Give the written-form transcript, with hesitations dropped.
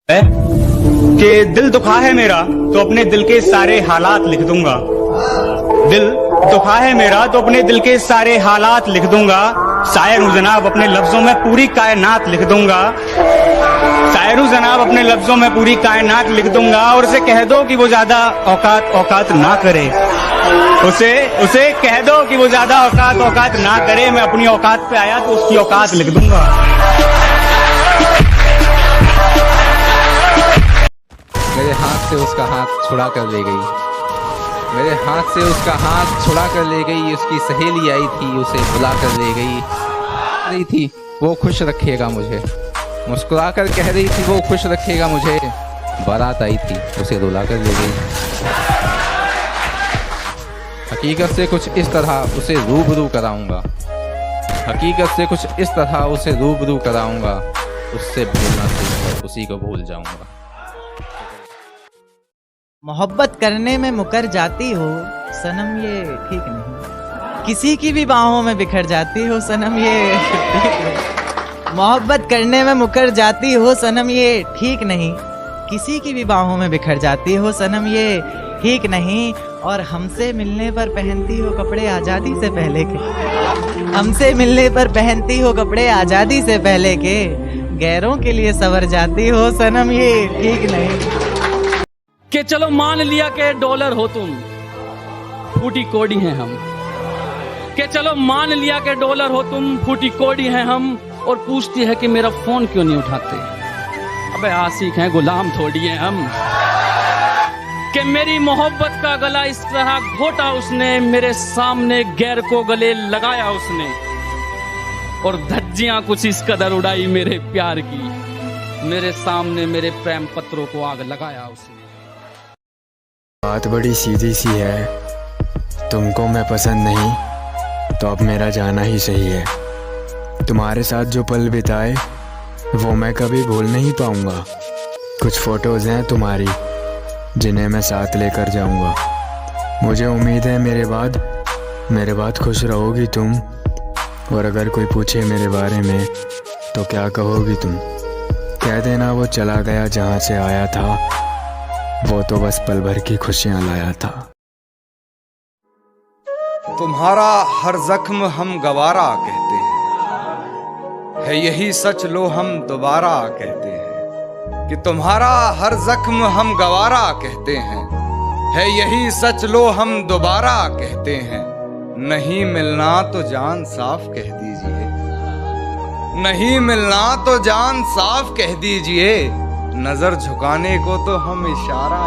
है कि दिल दुखा है मेरा तो अपने दिल के सारे हालात लिख दूंगा। दिल दुखा है मेरा तो अपने दिल के सारे हालात लिख दूंगा। शायर हूं जनाब, अपने लफ्जों में पूरी कायनात लिख दूंगा। शायर हूं जनाब, अपने लफ्जों में पूरी कायनात लिख दूंगा। और उसे कह दो कि वो ज्यादा औकात ना करे। उसे कह दो कि वो ज्यादा औकात ना करे। मैं अपनी औकात पे आया तो उसकी औकात लिख दूंगा। मेरे हाथ से उसका हाथ छुड़ा कर ले गई। मेरे हाथ से उसका हाथ छुड़ा कर ले गई। उसकी सहेली आई थी, उसे बुला कर ले गई थी वो खुश रखेगा मुझे। मुस्कुरा कर कह रही थी वो खुश रखेगा मुझे। बारात आई थी, उसे रुला कर ले गई। हकीकत से कुछ इस तरह उसे रूबरू कराऊंगा। हकीकत से कुछ इस तरह उसे रूबरू कराऊंगा। उससे भूलना सीखकर उसी को भूल जाऊंगा। मोहब्बत करने में मुकर जाती हो सनम, ये ठीक नहीं। किसी की भी बाहों में बिखर जाती हो सनम, ये ठीक नहीं। मोहब्बत करने में मुकर जाती हो सनम, ये ठीक नहीं। किसी की भी बाहों में बिखर जाती हो सनम, ये ठीक नहीं। और हमसे मिलने पर पहनती हो कपड़े आज़ादी से पहले के। हमसे मिलने पर पहनती हो कपड़े आज़ादी से पहले के। गैरों के लिए संवर जाती हो सनम, ये ठीक नहीं। कि चलो मान लिया कि डॉलर हो तुम, फूटी कोड़ी हैं हम। कि चलो मान लिया कि डॉलर हो तुम, फूटी कोड़ी हैं हम। और पूछती है कि मेरा फोन क्यों नहीं उठाते। अबे आशिक हैं, गुलाम थोड़ी हैं हम। कि मेरी मोहब्बत का गला इस तरह घोटा उसने, मेरे सामने गैर को गले लगाया उसने। और धज्जियां कुछ इस कदर उड़ाई मेरे प्यार की, मेरे सामने मेरे प्रेम पत्रों को आग लगाया उसने। बात बड़ी सीधी सी है, तुमको मैं पसंद नहीं तो अब मेरा जाना ही सही है। तुम्हारे साथ जो पल बिताए वो मैं कभी भूल नहीं पाऊंगा। कुछ फोटोज हैं तुम्हारी जिन्हें मैं साथ लेकर जाऊंगा। मुझे उम्मीद है मेरे बाद खुश रहोगी तुम। और अगर कोई पूछे मेरे बारे में तो क्या कहोगी तुम? कह देना वो चला गया जहाँ से आया था, वो तो बस पल भर की खुशियां लाया था। तुम्हारा हर जख्म हम गवारा कहते हैं, है यही सच लो हम दोबारा कहते हैं। कि तुम्हारा हर जख्म हम गवारा कहते हैं, है यही सच लो हम दोबारा कहते हैं। नहीं मिलना तो जान साफ कह दीजिए, नहीं मिलना तो जान साफ कह दीजिए। नजर झुकाने को तो हम इशारा